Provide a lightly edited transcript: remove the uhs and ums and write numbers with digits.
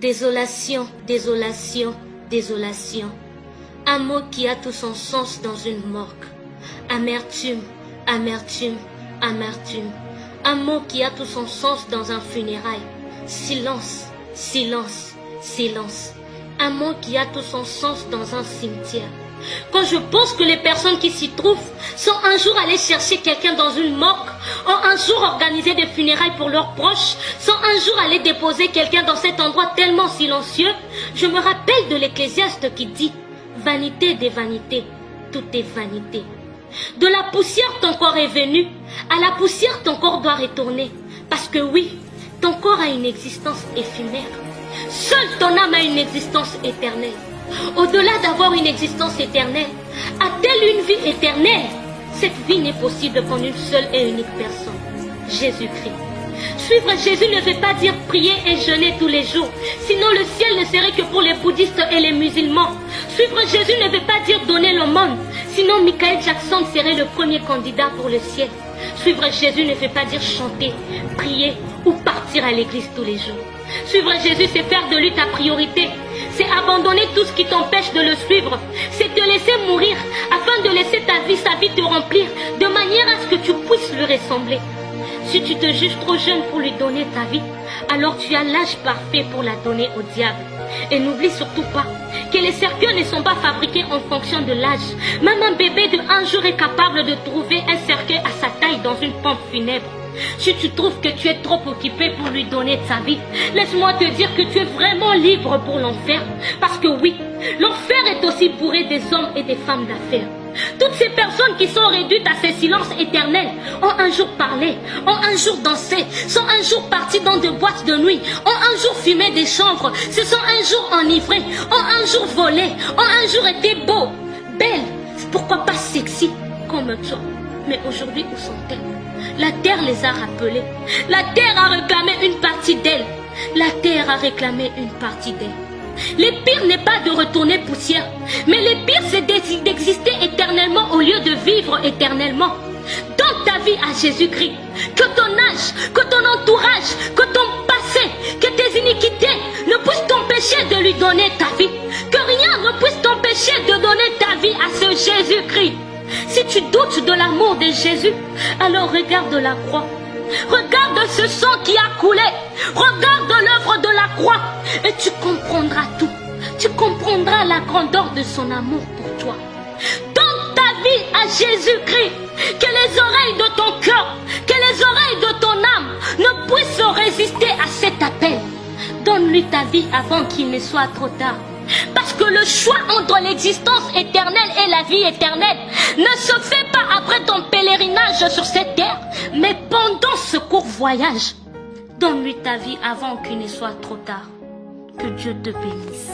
Désolation, désolation, désolation. Un mot qui a tout son sens dans une morgue. Amertume, amertume, amertume. Un mot qui a tout son sens dans un funérail. Silence, silence, silence. Un mot qui a tout son sens dans un cimetière. Quand je pense que les personnes qui s'y trouvent sont un jour allées chercher quelqu'un dans une morgue, ont un jour organisé des funérailles pour leurs proches, sont un jour allées déposer quelqu'un dans cet endroit tellement silencieux, je me rappelle de l'Ecclésiaste qui dit « Vanité des vanités, tout est vanité ». De la poussière ton corps est venu, à la poussière ton corps doit retourner. Parce que oui, ton corps a une existence éphémère. Seule ton âme a une existence éternelle. Au-delà d'avoir une existence éternelle, a-t-elle une vie éternelle? Cette vie n'est possible qu'en une seule et unique personne, Jésus-Christ. Suivre Jésus ne veut pas dire prier et jeûner tous les jours, sinon le ciel ne serait que pour les bouddhistes et les musulmans. Suivre Jésus ne veut pas dire donner l'aumône, sinon Michael Jackson serait le premier candidat pour le ciel. Suivre Jésus ne veut pas dire chanter, prier ou partir à l'église tous les jours. Suivre Jésus, c'est faire de lui ta priorité. C'est abandonner tout ce qui t'empêche de le suivre. C'est te laisser mourir afin de laisser sa vie te remplir de manière à ce que tu puisses lui ressembler. Si tu te juges trop jeune pour lui donner ta vie, alors tu as l'âge parfait pour la donner au diable. Et n'oublie surtout pas que les cercueils ne sont pas fabriqués en fonction de l'âge. Même un bébé de 1 jour est capable de trouver un cercueil à sa taille dans une pompe funèbre. Si tu trouves que tu es trop occupé pour lui donner ta vie, laisse-moi te dire que tu es vraiment libre pour l'enfer. Parce que oui, l'enfer est aussi bourré des hommes et des femmes d'affaires. Toutes ces personnes qui sont réduites à ces silences éternels ont un jour parlé, ont un jour dansé, sont un jour partis dans des boîtes de nuit, ont un jour fumé des chanvres, se sont un jour enivrés, ont un jour volé, ont un jour été beaux, belles, pourquoi pas sexy comme toi. Mais aujourd'hui, où sont-elles? La terre les a rappelées. La terre a réclamé une partie d'elle. La terre a réclamé une partie d'elle. Le pire n'est pas de retourner poussière, mais le pire c'est d'exister éternellement au lieu de vivre éternellement. Donne ta vie à Jésus-Christ. Que ton âge, que ton entourage, que ton passé, que tes iniquités ne puissent t'empêcher de lui donner ta vie. Que rien ne puisse t'empêcher de donner ta vie à ce Jésus-Christ. Si tu doutes de l'amour de Jésus, alors regarde la croix. Regarde ce sang qui a coulé. Regarde l'œuvre de la croix. Et tu comprendras tout. Tu comprendras la grandeur de son amour pour toi. Donne ta vie à Jésus-Christ. Que les oreilles de ton cœur, que les oreilles de ton âme ne puissent résister à cet appel. Donne-lui ta vie avant qu'il ne soit trop tard. Parce que le choix entre l'existence éternelle et la vie éternelle ne se fait pas après ton pèlerinage sur cette terre, mais pendant ce court voyage. Donne-lui ta vie avant qu'il ne soit trop tard. Que Dieu te bénisse.